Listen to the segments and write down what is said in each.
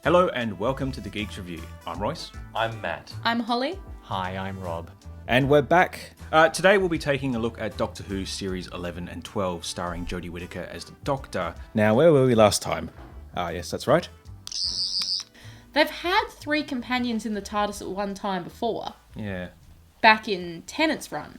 Hello and welcome to the Geeks Review. I'm Royce. I'm Matt. I'm Holly. Hi, I'm Rob. And we're back. Today we'll be taking a look at Doctor Who Series 11 and 12 starring Jodie Whittaker as the Doctor. Now, where were we last time? Yes, that's right. They've had 3 companions in the TARDIS at one time before. Yeah. Back in Tennant's run.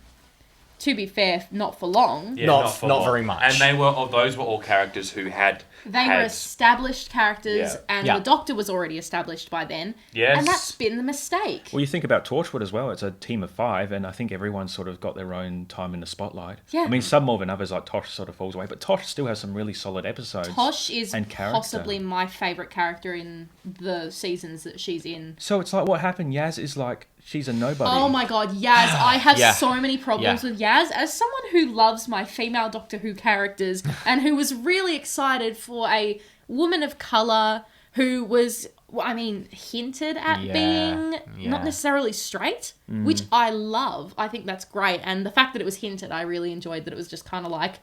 To be fair, not for long. Yeah, Not long. very much. And those were all characters who had... They were established characters, Yeah. and Yeah. the Doctor was already established by then. Yes. And that's been the mistake. Well, you think about Torchwood as well. It's a team of 5, and I think everyone's sort of got their own time in the spotlight. Yeah. I mean, some more than others, like Tosh sort of falls away, but Tosh still has some really solid episodes. Tosh is and character. possibly my favourite character in the seasons that she's in. So it's like what happened. Yaz is like, she's a nobody. Oh my god, Yaz. I have Yeah. so many problems with Yaz. As someone who loves my female Doctor Who characters and who was really excited for a woman of colour who was, hinted at being not necessarily straight, which I love. I think that's great. And the fact that it was hinted, I really enjoyed that it was just kind of like,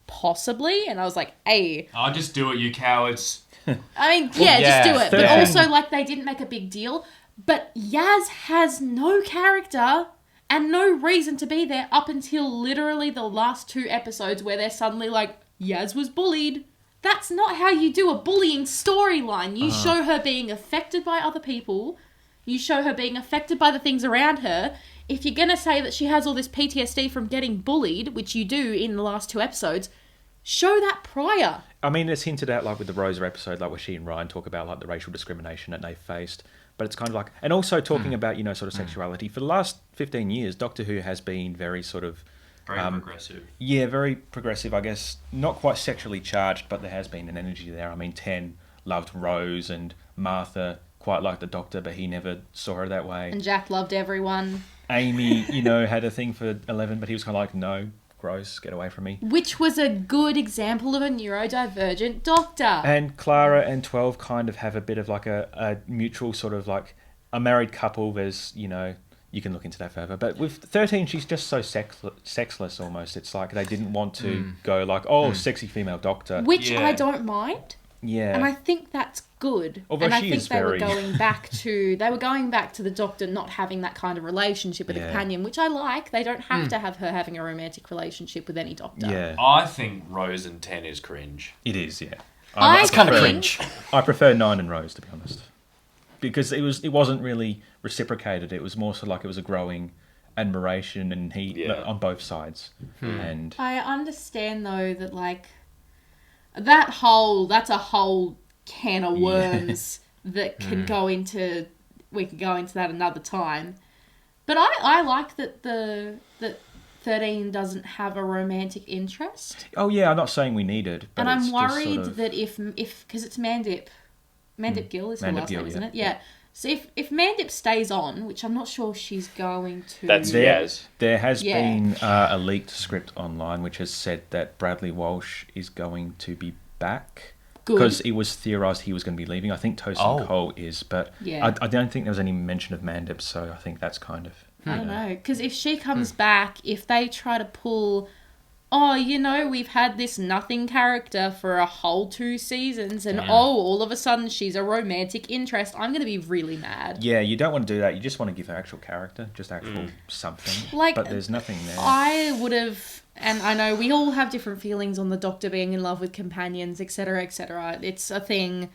possibly. And I was like, hey. I'll just do it, you cowards. Just do it. But 13. also, like, they didn't make a big deal. But Yaz has no character and no reason to be there up until literally the last 2 episodes where they're suddenly like, Yaz was bullied. That's not how you do a bullying storyline. You show her being affected by other people. You show her being affected by the things around her. If you're going to say that she has all this PTSD from getting bullied, which you do in the last 2 episodes, show that prior. I mean, it's hinted at, like, with the Rosa episode, like, where she and Ryan talk about, like, the racial discrimination that they faced. But it's kind of like... And also talking about, sort of sexuality. For the last 15 years, Doctor Who has been very sort of... Very progressive. Yeah, very progressive, I guess. Not quite sexually charged, but there has been an energy there. I mean, Ten loved Rose, and Martha quite liked the Doctor, but he never saw her that way. And Jack loved everyone. Amy, had a thing for 11, but he was kind of like, no, gross, get away from me. Which was a good example of a neurodivergent Doctor. And Clara and 12 kind of have a bit of like a mutual sort of like a married couple. There's, you can look into that further. But with 13, she's just so sexless almost. It's like they didn't want to go like, sexy female Doctor. Which I don't mind. Yeah. And I think that's good. Although and I she think is they were very- going back to the Doctor not having that kind of relationship with a companion, which I like. They don't have to have her having a romantic relationship with any Doctor. Yeah. I think Rose and Ten is cringe. It is, yeah. I It's kind of think- cringe. I prefer 9 and Rose, to be honest. Because it wasn't really reciprocated. It was more so like it was a growing admiration and on both sides. And I understand though that like that's a whole can of worms that can go into. We could go into that another time. But I like that 13 doesn't have a romantic interest. oh yeah, I'm not saying we need it, but And I'm it's just worried sort of, that if because it's Mandip Gill is her Mandip last Gill, name, isn't yeah. it? Yeah. So if Mandip stays on, which I'm not sure she's going to. That's Yaz. There has Yeah. been a leaked script online which has said that Bradley Walsh is going to be back. Good. Because it was theorised he was going to be leaving. I think Tosin Cole is, but Yeah. I don't think there was any mention of Mandip, so I think that's kind of... I don't know, because if she comes back, if they try to pull, we've had this nothing character for a whole 2 seasons, and all of a sudden she's a romantic interest, I'm going to be really mad. Yeah, you don't want to do that. You just want to give her actual character, just actual something. Like, but there's nothing there. I would have, and I know we all have different feelings on the Doctor being in love with companions, etc., etc. It's a thing.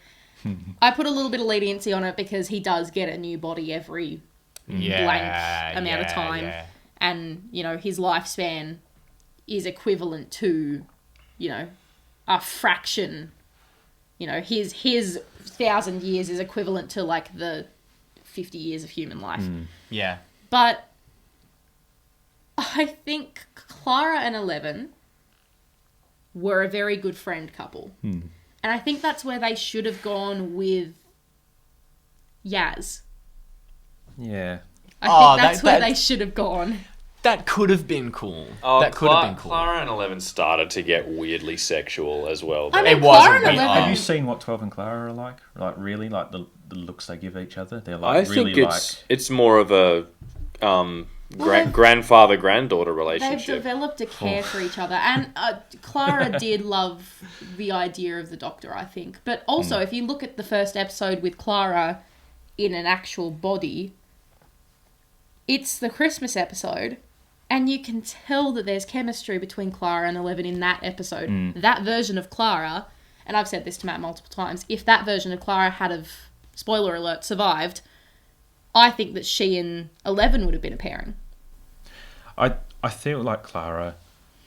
I put a little bit of leniency on it because he does get a new body every blank amount of time. Yeah. And, his lifespan is equivalent to, a fraction. His 1,000 years is equivalent to, like, the 50 years of human life. Yeah. But I think Clara and 11 were a very good friend couple. And I think that's where they should have gone with Yaz. Yeah. I think that's where they should have gone. That could have been cool. Oh, that could have been cool. Clara and 11 started to get weirdly sexual as well. I mean, It Clara wasn't and me. 11... Have you seen what 12 and Clara are like? Like, really? Like, the looks they give each other? They're, I like, really think it's more of a grandfather granddaughter They've relationship. developed a care for each other, and Clara did love the idea of the Doctor, I think. But also, if you look at the first episode with Clara in an actual body, it's the Christmas episode, and you can tell that there's chemistry between Clara and Eleven in that episode. That version of Clara, and I've said this to Matt multiple times, if that version of Clara had have, spoiler alert, survived, I think that she and Eleven would have been a pairing. I feel like Clara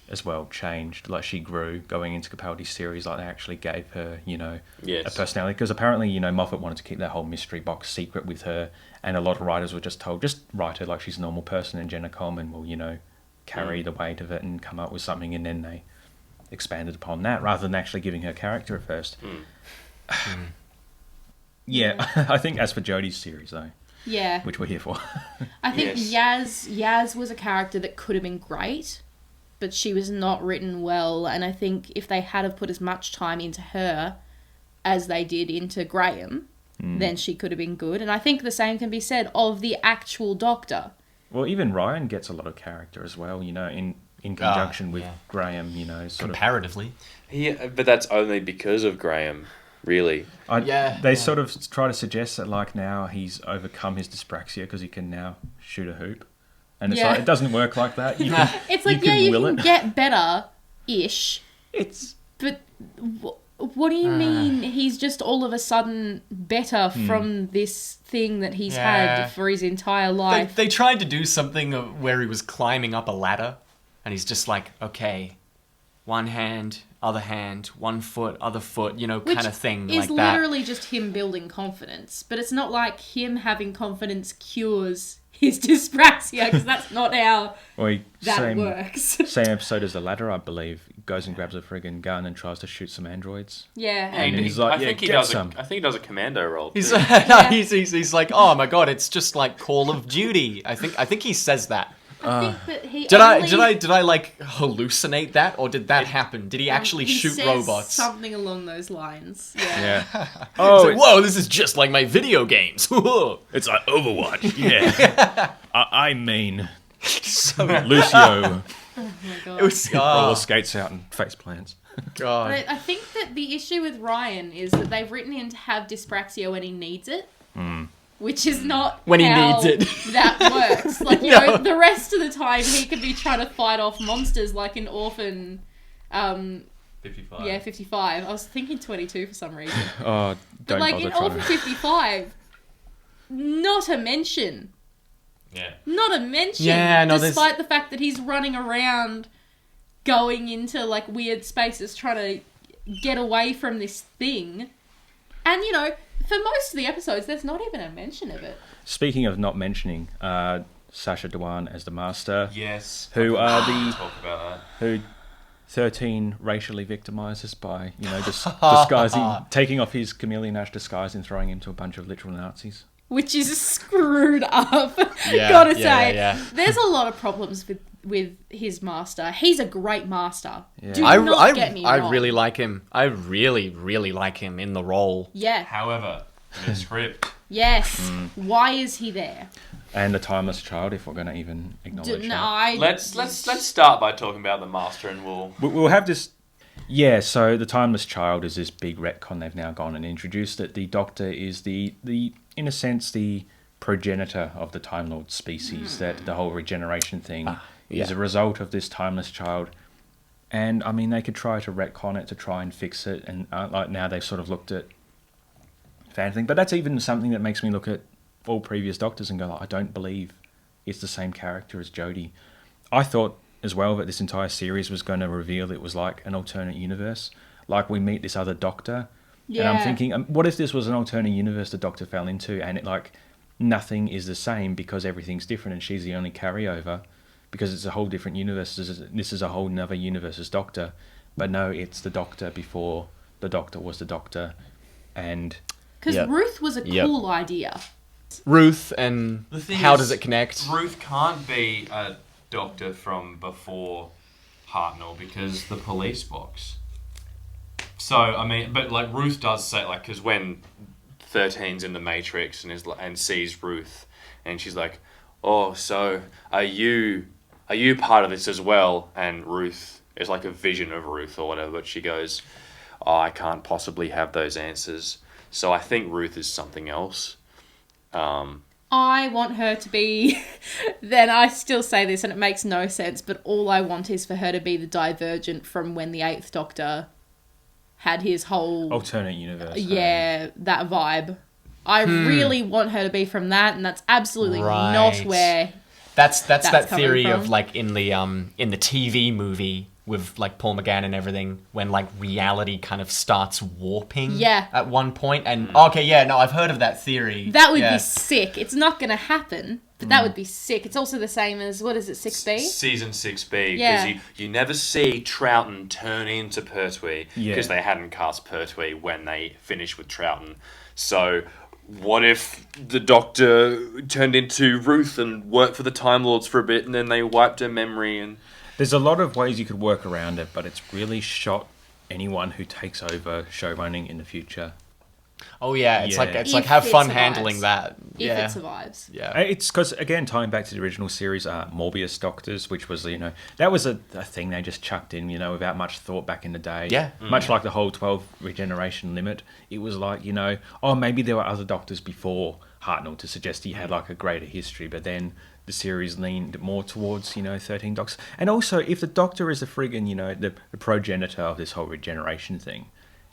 as well changed. Like, she grew going into Capaldi's series. Like, they actually gave her, a personality. Because apparently, Moffat wanted to keep that whole mystery box secret with her. And a lot of writers were just told, just write her like she's a normal person, and Jenna Coleman will, carry the weight of it and come up with something. And then they expanded upon that rather than actually giving her character at first. Yeah, I think as for Jodie's series, though. Yeah. Which we're here for. I think Yaz was a character that could have been great, but she was not written well, and I think if they had have put as much time into her as they did into Graham, then she could have been good. And I think the same can be said of the actual Doctor. Well, even Ryan gets a lot of character as well, in conjunction with Graham, comparatively. Yeah, but that's only because of Graham. Really? They sort of try to suggest that, like, now he's overcome his dyspraxia because he can now shoot a hoop. And it's like, it doesn't work like that. You can get better-ish. But what do you mean he's just all of a sudden better from this thing that he's had for his entire life? They tried to do something where he was climbing up a ladder, and he's just like, okay, one hand, other hand, one foot, other foot, kind of thing like that. It's literally just him building confidence, but it's not like him having confidence cures his dyspraxia, because that's not how that works. Same episode as the ladder, I believe. Goes and grabs a friggin' gun and tries to shoot some androids. Yeah. And he's like, I think he does a commando role. He's like, oh my god, it's just like Call of Duty. I think he says that. I think that he did I like hallucinate that, or did that happen? Did he actually shoot says robots? Something along those lines. Yeah. Oh, like, whoa! This is just like my video games. It's like Overwatch. Yeah. I mean, Lucio. Oh my god. It was roller skates out and face plants. God. But I think that the issue with Ryan is that they've written him to have dyspraxia when he needs it. Which is not when how he needs it. That works. Like, you know, the rest of the time he could be trying to fight off monsters like in Orphan 55. Yeah, 55. I was thinking 22 for some reason. Oh, but like in Orphan 55, not a mention. Yeah. Not a mention. Yeah, no, despite the fact that he's running around going into like weird spaces trying to get away from this thing. And, you know, for most of the episodes, there's not even a mention of it. Speaking of not mentioning, Sacha Dhawan as the Master. Yes. Who talk about that. Who 13 racially victimizes by, just disguising, taking off his chameleon ash disguise and throwing him to a bunch of literal Nazis. Which is screwed up, yeah, gotta say. Yeah. There's a lot of problems with his master. He's a great master. Yeah. Do not get me wrong. I really like him. I really, really like him in the role. Yeah. However, in the script. Yes. Why is he there? And the Timeless Child, if we're going to even acknowledge that. Let's start by talking about the Master, and we'll have this. Yeah, so the Timeless Child is this big retcon they've now gone and introduced that the Doctor is the in a sense the progenitor of the Time Lord species. That the whole regeneration thing is a result of this Timeless Child. And I mean, they could try to retcon it to try and fix it, and like now they've sort of looked at fan thing. But that's even something that makes me look at all previous Doctors and go, like, I don't believe it's the same character as Jodie. I thought as well that this entire series was going to reveal it was like an alternate universe. Like, we meet this other Doctor. Yeah. And I'm thinking, what if this was an alternate universe the Doctor fell into, and it like nothing is the same because everything's different and she's the only carryover because it's a whole different universe. This is a whole another universe's Doctor. But no, it's the Doctor before the Doctor was the Doctor. And because Ruth was a cool idea. Ruth, and how does it connect? Ruth can't be a Doctor from before Hartnell because the police box. So, I mean, but like Ruth does say, like, because when 13's in the Matrix and sees Ruth, and she's like, oh, so are you part of this as well? And Ruth is like a vision of Ruth or whatever, but she goes, oh, I can't possibly have those answers. So I think Ruth is something else. I want her to be... Then I still say this and it makes no sense, but all I want is for her to be the Divergent from when the 8th Doctor had his whole... Alternate universe. Yeah, that vibe. I really want her to be from that, and that's absolutely Right. not where... That's that coming theory from. of like in the TV movie with like Paul McGann and everything, when like reality kind of starts warping. Yeah. At one point, and okay, yeah, no, I've heard of that theory. That would Yeah. be sick. It's not going to happen, but that would be sick. It's also the same as, what is it, 6B? Season 6B, because Yeah. you never see Troughton turn into Pertwee, Yeah. because they hadn't cast Pertwee when they finished with Troughton. So what if the Doctor turned into Ruth and worked for the Time Lords for a bit, and then they wiped her memory? And There's a lot of ways you could work around it, but it's really shot anyone who takes over showrunning in the future. Oh yeah, it's Yeah. like If have it fun survives. handling that. If Yeah. it survives. Yeah. It's because, again, tying back to the original series, Morbius Doctors, which was, that was a thing they just chucked in, without much thought back in the day. Yeah. Much like the whole 12 regeneration limit. It was like, maybe there were other Doctors before Hartnell to suggest he had like a greater history, but then the series leaned more towards, 13 Doctors. And also, if the Doctor is a friggin', the progenitor of this whole regeneration thing,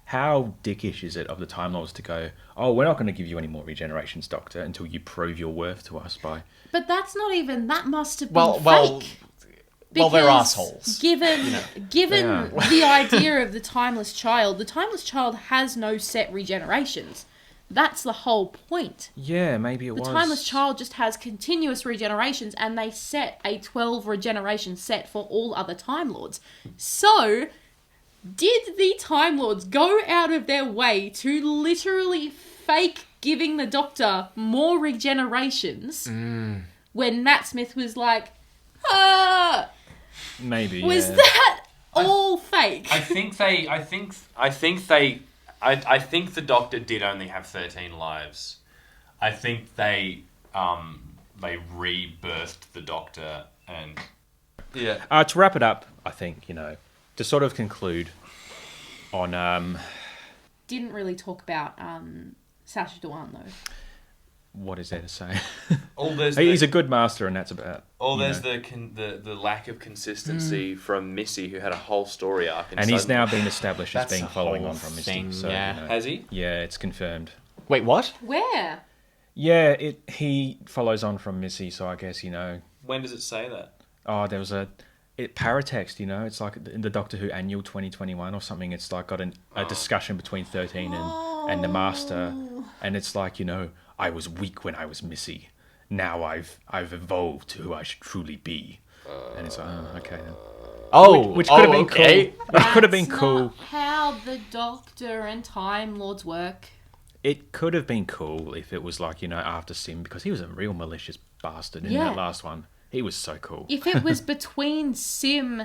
how dickish is it of the Time Lords to go, oh, we're not going to give you any more regenerations, Doctor, until you prove your worth to us by... But that's not even... That must have been Well, fake. they're Because assholes. Given They are. the idea of the Timeless Child has no set regenerations. That's the whole point. Yeah, maybe it The was. Timeless Child just has continuous regenerations, and they set a 12 regeneration set for all other Time Lords. So, did the Time Lords go out of their way to literally fake giving the Doctor more regenerations when Matt Smith was like, Maybe, was yeah. that all fake? I think the Doctor did only have 13 lives. I think they rebirthed the Doctor and To wrap it up, I think, to sort of conclude on... Didn't really talk about Sacha Dhawan though. what is there to say? He's a good master, and that's about... there's the lack of consistency from Missy, who had a whole story arc. And he's now been established as That's being a following whole on from Misty. thing, So, yeah. Has he? Yeah, it's confirmed. Wait, what? Where? Yeah, he follows on from Missy, so I guess, When does it say that? there was paratext, it's like in the Doctor Who Annual 2021 or something. It's like got a discussion between 13 and the Master, and it's like, I was weak when I was Missy. Now I've evolved to who I should truly be. And it's like, okay then. Oh, Which could have been okay. cool. Which could have been That's cool. not how the Doctor and Time Lords work. It could have been cool if it was like, after Sim, because he was a real malicious bastard in Yeah. that last one. He was so cool. If it was between Sim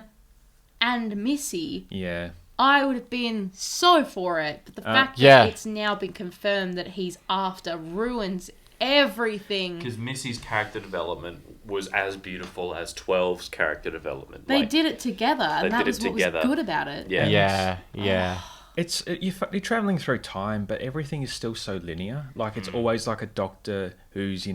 and Missy, Yeah. I would have been so for it. But the fact yeah. that it's now been confirmed that he's after ruins everything. Because Missy's character development was as beautiful as 12's character development. They did it together, they and that did was it what together. was good about it. Yeah. Yeah. You're traveling through time, but everything is still so linear. Like, it's always like a Doctor who's,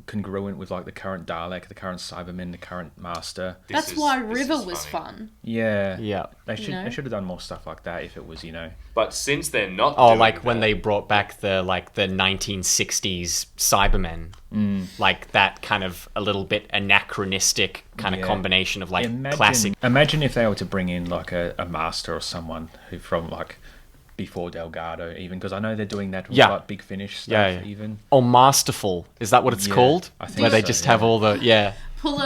congruent with like the current Dalek, the current Cybermen, the current Master. That's why River was fun. Yeah. Yeah. They should know? they should have done more stuff like that if it was, But since they're not Oh, doing like when that- they brought back the 1960s Cybermen, like that kind of a little bit anachronistic kind of Yeah. combination of like classic. Imagine if they were to bring in like a Master or someone who from like before Delgado, even, because I know they're doing that with Yeah. like Big Finish stuff, Yeah, yeah. even. Oh, Masterful, is that what it's Yeah, called? I think Where they so, just yeah. have all the Pull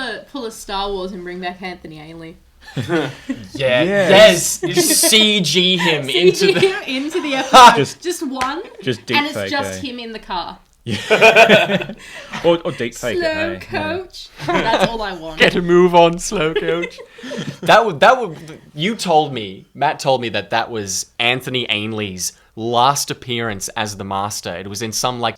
a Star Wars and bring back Anthony Ainley. yes, CG him into the. into the episode. Just one, Just deep and it's fake, just eh? him in the car. Or deep fake Slow it, hey? coach. That's all I want. Get a move on, slow coach. that would. You told me, Matt told me that was Anthony Ainley's last appearance as the Master. It was in some like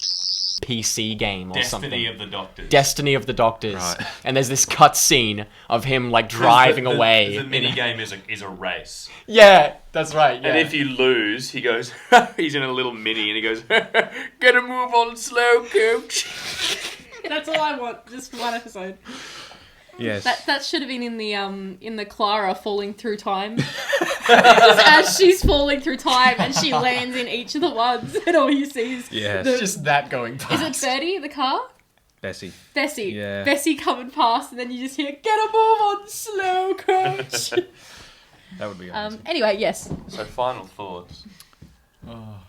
PC game or something. Destiny of the Doctors. Destiny of the Doctors. Right. And there's this cut scene of him like driving away. The mini game is a race. Yeah, that's right. Yeah. And if you lose, he goes, he's in a little mini and he goes, gotta move on slow, coach. That's all I want. Just one episode. Yes. That should have been in the Clara falling through time. Just as she's falling through time and she lands in each of the ones and all you see is Yes. the- just that going past. is it Bertie, the car? Bessie. Bessie. Yeah. Bessie coming past and then you just hear, get a move on slow, coach. That would be amazing. Anyway, yes. So final thoughts.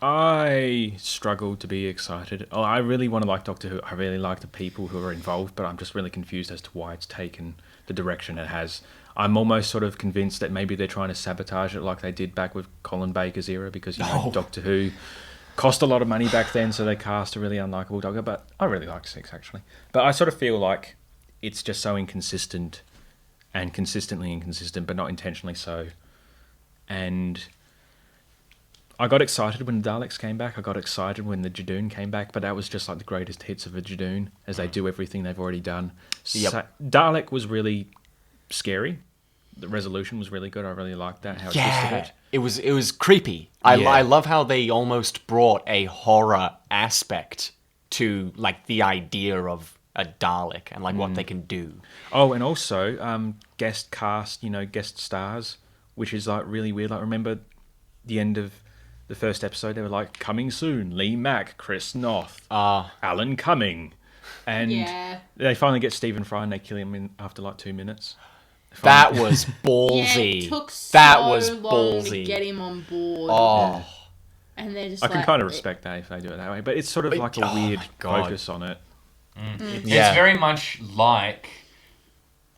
I struggle to be excited. Oh, I really want to like Doctor Who. I really like the people who are involved, but I'm just really confused as to why it's taken the direction it has. I'm almost sort of convinced that maybe they're trying to sabotage it like they did back with Colin Baker's era, because, you know, Doctor Who cost a lot of money back then, so they cast a really unlikable Doctor, but I really like 6, actually. But I sort of feel like it's just so inconsistent and consistently inconsistent, but not intentionally so. And I got excited when the Daleks came back. I got excited when the Jadoon came back, but that was just like the greatest hits of a Jadoon, as they do everything they've already done. Yep. So, Dalek was really scary. The resolution was really good. I really liked that. How it twisted it. It was creepy. Yeah. I love how they almost brought a horror aspect to like the idea of a Dalek and like what they can do. Oh, and also guest cast, guest stars, which is like really weird. Like, remember the end of the first episode, they were like, coming soon, Lee Mack, Chris Noth, Alan Cumming. And Yeah. they finally get Stephen Fry and they kill him after like 2 minutes. That was Yeah, ballsy. it took so that was long to ballsy. get him on board. Oh, And they're just I like... can kind of respect that if they do it that way, but it's sort of like a oh weird my God. focus on it. Yeah. It's very much like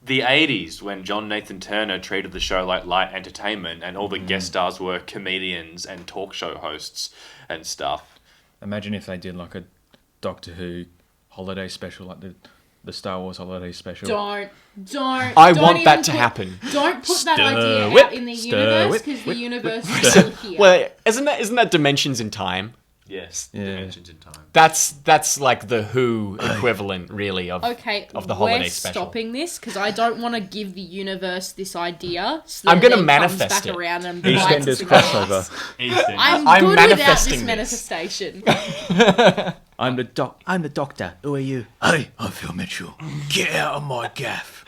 The 80s, when John Nathan Turner treated the show like light entertainment and all the guest stars were comedians and talk show hosts and stuff. Imagine if they did like a Doctor Who holiday special, like the Star Wars holiday special. Don't. I don't want that even to put- happen. Don't put that Stir idea whip, out in the stir universe, whip, because the whip, universe whip, is still here. Well, isn't that Dimensions in Time? Yes. Yeah. Dimensions in Time. That's like the Who equivalent, really, of Okay, of the holiday we're special. stopping this because I don't want to give the universe this idea. So I'm that gonna it then comes manifest back it. around and bites EastEnders us in the ass. crossover. Eastern. I'm good without this manifesting this. manifestation. I'm the Doctor. Who are you? Hey, I'm Phil Mitchell. Get out of my gaff.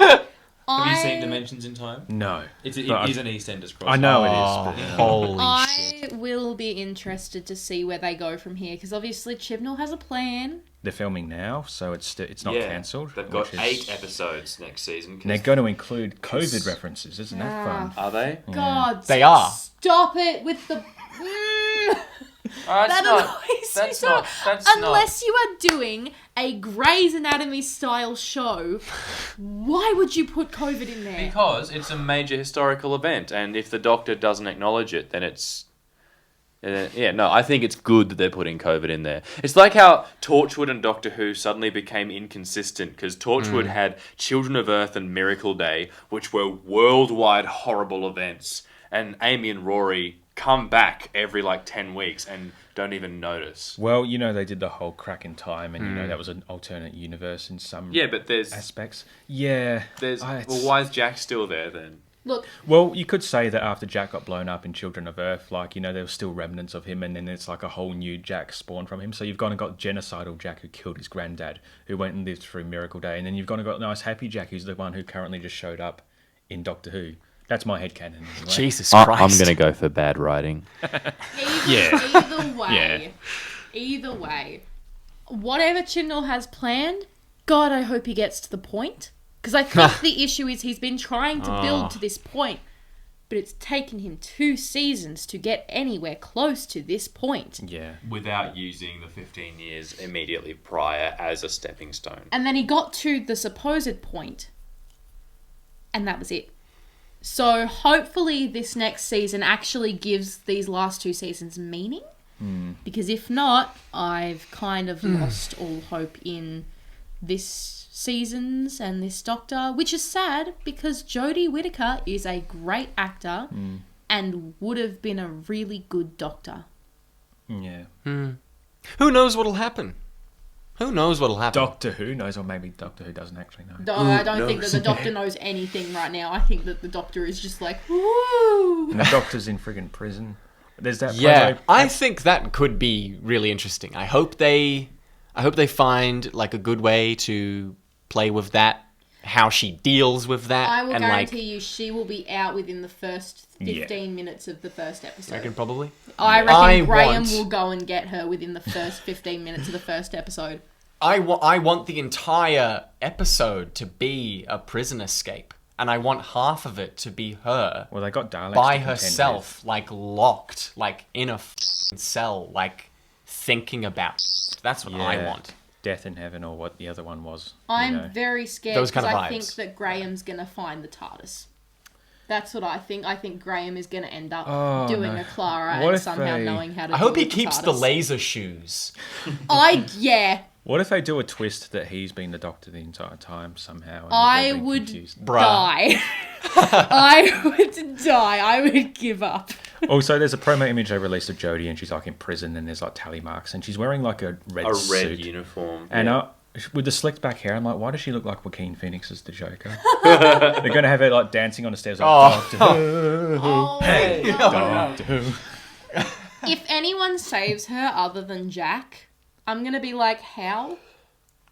Have you seen Dimensions in Time? No. It But is an EastEnders crossover. I know it Oh, is, but holy shit. I will be interested to see where they go from here because obviously Chibnall has a plan. they're filming now, so it's not cancelled. They've got which is- 8 episodes next season. And they're going to include COVID references. Isn't that fun? Are they? God, They are. Stop it with the. That annoys me so. Unless you are doing a Grey's Anatomy style show, why would you put COVID in there? Because it's a major historical event, and if the Doctor doesn't acknowledge it, then it's... I think it's good that they're putting COVID in there. It's like how Torchwood and Doctor Who suddenly became inconsistent, because Torchwood had Children of Earth and Miracle Day, which were worldwide horrible events, and Amy and Rory come back every 10 weeks and don't even notice. Well, they did the whole crack in time, and that was an alternate universe in some Yeah, but there's... aspects. Yeah. why is Jack still there then? Look, Well, you could say that after Jack got blown up in Children of Earth, there were still remnants of him, and then it's like a whole new Jack spawned from him. So you've gone and got genocidal Jack who killed his granddad, who went and lived through Miracle Day, and then you've gone and got nice happy Jack, who's the one who currently just showed up in Doctor Who. That's my headcanon. Anyway. Jesus Christ. I'm going to go for bad writing. Either way, whatever Chibnall has planned, God, I hope he gets to the point. Because I think the issue is he's been trying to build to this point, but it's taken him 2 seasons to get anywhere close to this point. Yeah. Without using the 15 Years immediately prior as a stepping stone. And then he got to the supposed point, and that was it. So hopefully this next season actually gives these last 2 seasons meaning. Because if not, I've kind of lost all hope in this seasons and this Doctor, which is sad because Jodie Whittaker is a great actor and would have been a really good Doctor. Yeah. Who knows what'll happen? Who knows what'll happen? Doctor Who knows, or maybe Doctor Who doesn't actually know. No, I don't think that the Doctor knows anything right now. I think that the Doctor is just like, woo! And the Doctor's in friggin' prison. There's that. Yeah, promo- I think that could be really interesting. I hope they find like a good way to play with that, how she deals with that. I will and guarantee you she will be out within the first 15 Yeah. minutes of the first episode. I reckon probably. I reckon I Graham want- will go and get her within the first 15 minutes of the first episode. I want the entire episode to be a prison escape, and I want half of it to be her Well, they got Daleks by to contend herself, like locked, like in a cell, like thinking about. That's what with. I Yeah. want. Death in Heaven, or what the other one was. I'm very scared Those because kind of I think vibes. that Graham's going to find the TARDIS. That's what I think. I think Graham is going to end up Oh, doing no. a Clara What and if somehow they- knowing how to I hope deal he with keeps the TARDIS. laser shoes. Yeah. What if they do a twist that he's been the Doctor the entire time somehow? And I they've all been would confused? Bruh. die. I would die. I would give up. Also, there's a promo image they released of Jodie, and she's like in prison, and there's like tally marks, and she's wearing like a red A suit. red uniform. And yeah. with the slicked back hair, I'm like, why does she look like Joaquin Phoenix as the Joker? They're going to have her like dancing on the stairs like, Doctor Who, Oh, no. Doctor Who. If anyone saves her other than Jack, I'm going to be like, how?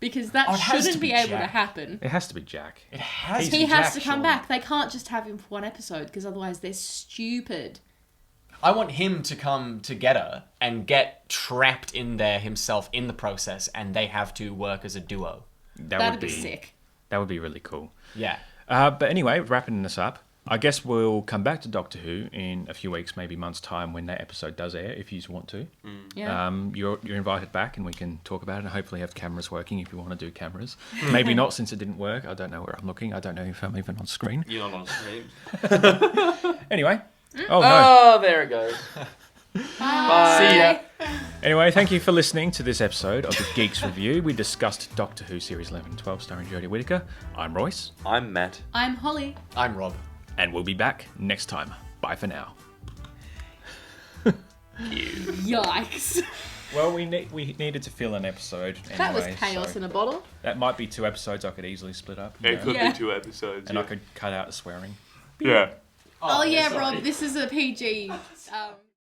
Because that Oh, it has shouldn't to be be able to Jack. happen. It has to be Jack. It has He has to come back. They can't just have him for one episode because otherwise they're stupid. I want him to come to get her and get trapped in there himself in the process, and they have to work as a duo. That'd be sick. That would be really cool. Yeah. But anyway, wrapping this up, I guess we'll come back to Doctor Who in a few weeks, maybe months' time, when that episode does air, if you want to. Yeah. You're invited back, and we can talk about it, and hopefully have cameras working if you want to do cameras. Maybe not, since it didn't work. I don't know where I'm looking. I don't know if I'm even on screen. You're not on screen. Anyway. Oh, no. Oh, there it goes. Bye. See ya. Anyway, thank you for listening to this episode of the Geeks Review. We discussed Doctor Who Series 11 and 12 starring Jodie Whittaker. I'm Royce, I'm Matt. I'm Holly. I'm Rob. and we'll be back next time. Bye for now. Yikes. Well, we needed to fill an episode anyway. That was chaos so in a bottle. that might be 2 episodes I could easily split up. you It know, could Yeah. be 2 episodes. and I could cut out the swearing. yeah. Oh, yeah, sorry. Rob, this is a PG.